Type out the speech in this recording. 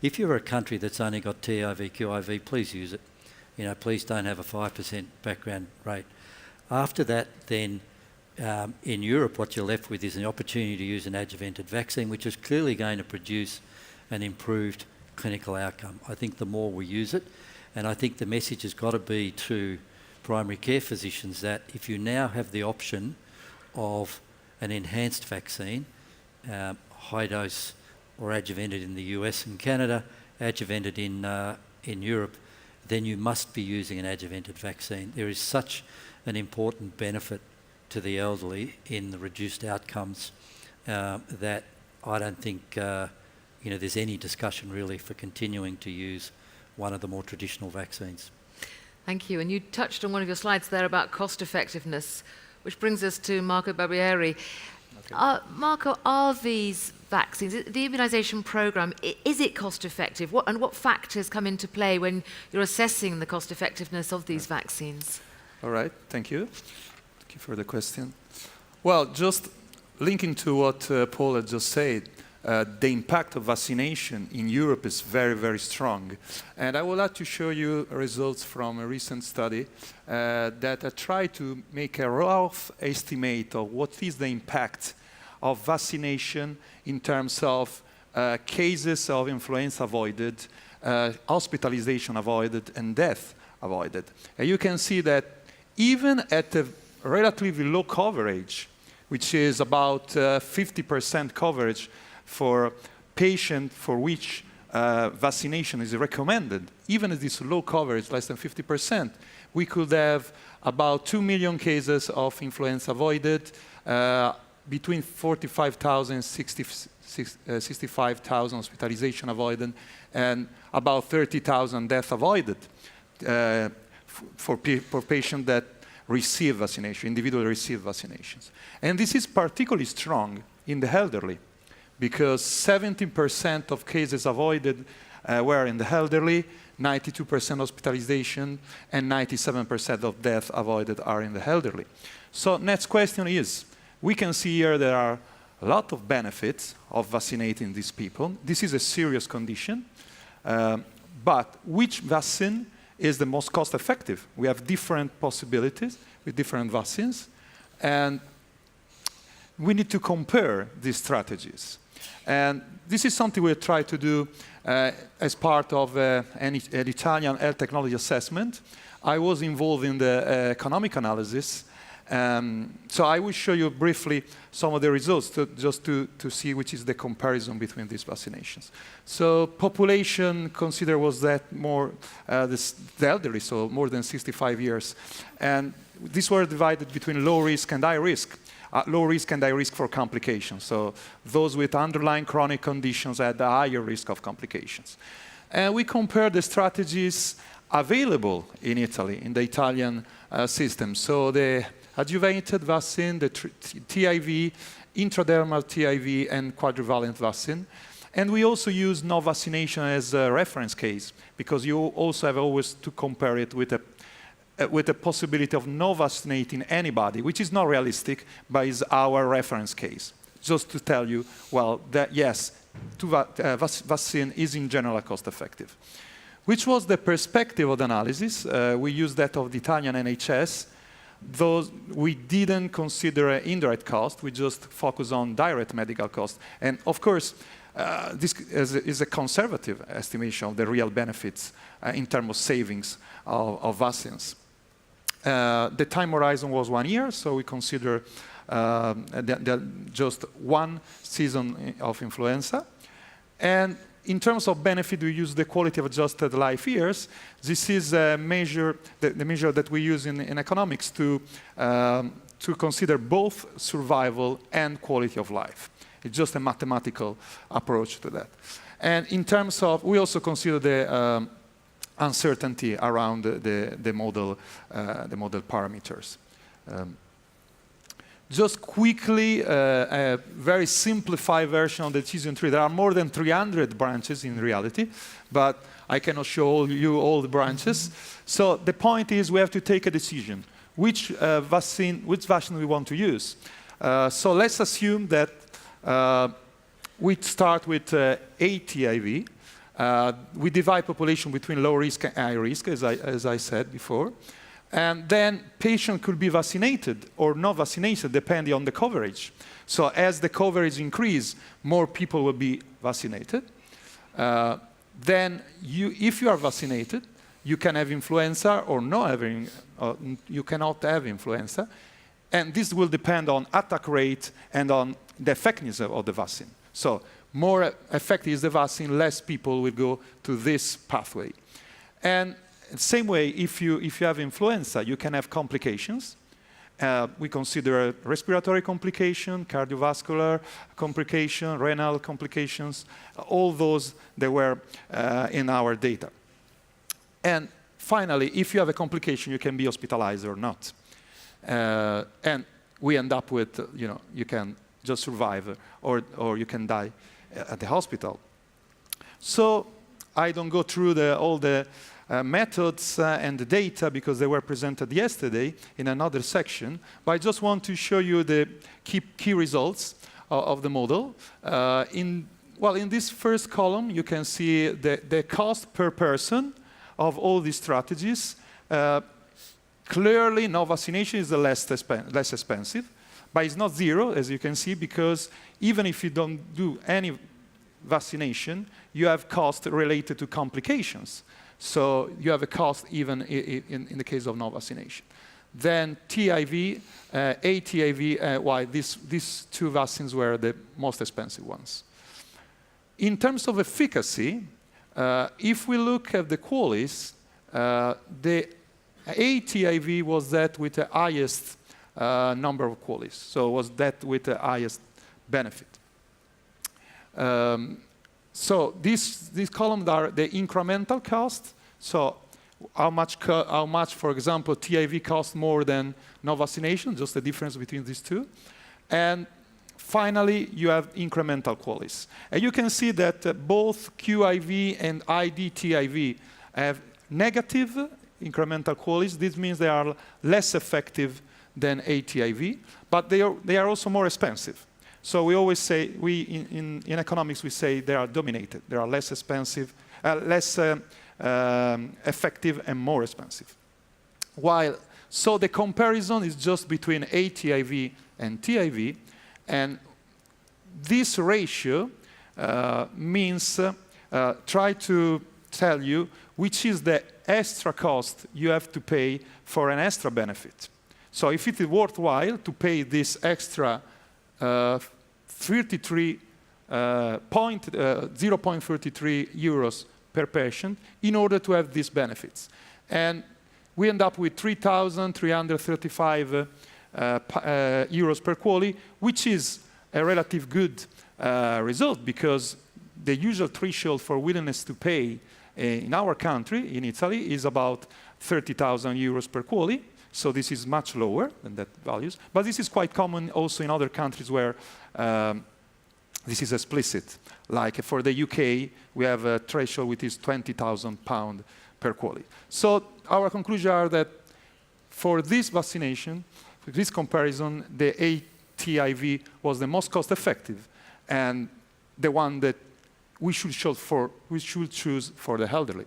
if you're a country that's only got TIV, QIV, please use it. Please don't have a 5% background rate. After that, then, in Europe, what you're left with is an opportunity to use an adjuvanted vaccine, which is clearly going to produce an improved clinical outcome. I think the more we use it, and I think the message has got to be to primary care physicians that if you now have the option of an enhanced vaccine, high dose or adjuvanted in the US and Canada, adjuvanted in Europe, then you must be using an adjuvanted vaccine. There is such an important benefit to the elderly in the reduced outcomes that I don't think there's any discussion really for continuing to use one of the more traditional vaccines. Thank you. And you touched on one of your slides there about cost effectiveness, which brings us to Marco Barbieri. Okay. Marco, are these vaccines, the immunisation programme, is it cost effective? What factors come into play when you're assessing the cost effectiveness of these vaccines? All right, thank you. Thank you for the question. Well, just linking to what Paul had just said, the impact of vaccination in Europe is very, very strong. And I would like to show you results from a recent study that tried to make a rough estimate of what is the impact of vaccination in terms of cases of influenza avoided, hospitalization avoided, and death avoided. And you can see that even at a relatively low coverage, which is about 50% coverage for patient for which vaccination is recommended, even at this low coverage, less than 50%, we could have about 2 million cases of influenza avoided, between 45,000 and 65,000 hospitalization avoided, and about 30,000 death avoided for patients that receive vaccination, individually receive vaccinations. And this is particularly strong in the elderly, because 17% of cases avoided were in the elderly, 92% hospitalization, and 97% of death avoided are in the elderly. So next question is, we can see here there are a lot of benefits of vaccinating these people. This is a serious condition, but which vaccine is the most cost effective? We have different possibilities with different vaccines, and we need to compare these strategies. And this is something we try to do as part of an Italian health technology assessment. I was involved in the economic analysis. So I will show you briefly some of the results just to see which is the comparison between these vaccinations. So population considered was that more the elderly, so more than 65 years. And these were divided between low risk and high risk. Low risk and high risk for complications. So those with underlying chronic conditions had a higher risk of complications. And we compared the strategies available in Italy, in the Italian system. So the adjuvanted vaccine, the TIV, intradermal TIV, and quadrivalent vaccine. And we also use no vaccination as a reference case, because you also have always to compare it with the possibility of no vaccinating anybody, which is not realistic, but is our reference case. Just to tell you, well, that yes, vaccine is in general cost effective. Which was the perspective of the analysis? We used that of the Italian NHS. Though we didn't consider indirect cost, we just focus on direct medical cost. And of course, this is a conservative estimation of the real benefits in terms of savings of vaccines. The time horizon was 1 year, so we consider just one season of influenza. And in terms of benefit, we use the quality of adjusted life years. This is a measure, the measure that we use in economics to consider both survival and quality of life. It's just a mathematical approach to that. And in terms of, we also consider the uncertainty around the model parameters. Just quickly, a very simplified version of the decision tree. There are more than 300 branches in reality, but I cannot show you all the branches. So the point is we have to take a decision. Which vaccine we want to use? So let's assume that we start with ATIV. We divide population between low risk and high risk, as I said before. And then patient could be vaccinated or not vaccinated, depending on the coverage. So as the coverage increase, more people will be vaccinated. Then if you are vaccinated, you can have influenza or not having, you cannot have influenza. And this will depend on attack rate and on the effectiveness of the vaccine. So more effective is the vaccine, less people will go to this pathway. And same way, if you have influenza, you can have complications. We consider respiratory complication, cardiovascular complication, renal complications, all those that were in our data. And finally, if you have a complication, you can be hospitalized or not. And we end up with, you can just survive or you can die at the hospital. So I don't go through all the methods and the data because they were presented yesterday in another section, but I just want to show you the key results of the model. In this first column, you can see the cost per person of all these strategies. Clearly, no vaccination is the less expensive, but it's not zero, as you can see, because even if you don't do any vaccination, you have cost related to complications. So you have a cost even in the case of no vaccination. Then TIV, ATIV, why these two vaccines were the most expensive ones. In terms of efficacy, if we look at the QALYs, the ATIV was that with the highest number of QALYs, so was that with the highest benefit. So these columns are the incremental cost. So how much, for example, TIV costs more than no vaccination, just the difference between these two. And finally, you have incremental QALYs. And you can see that both QIV and IDTIV have negative incremental QALYs. This means they are less effective than ATIV, but they are also more expensive. So we always say, in economics, we say they are dominated. They are less expensive, less effective and more expensive. So the comparison is just between ATIV and TIV, and this ratio means try to tell you which is the extra cost you have to pay for an extra benefit. So if it is worthwhile to pay this extra 0.33 euros per patient in order to have these benefits. And we end up with 3,335 euros per QALY, which is a relative good result because the usual threshold for willingness to pay in our country, in Italy, is about 30,000 euros per QALY. So this is much lower than that values. But this is quite common also in other countries where this is explicit. Like for the UK, we have a threshold which is £20,000 per QALY. So our conclusions are that for this vaccination, for this comparison, the ATIV was the most cost effective and the one that we should choose for the elderly.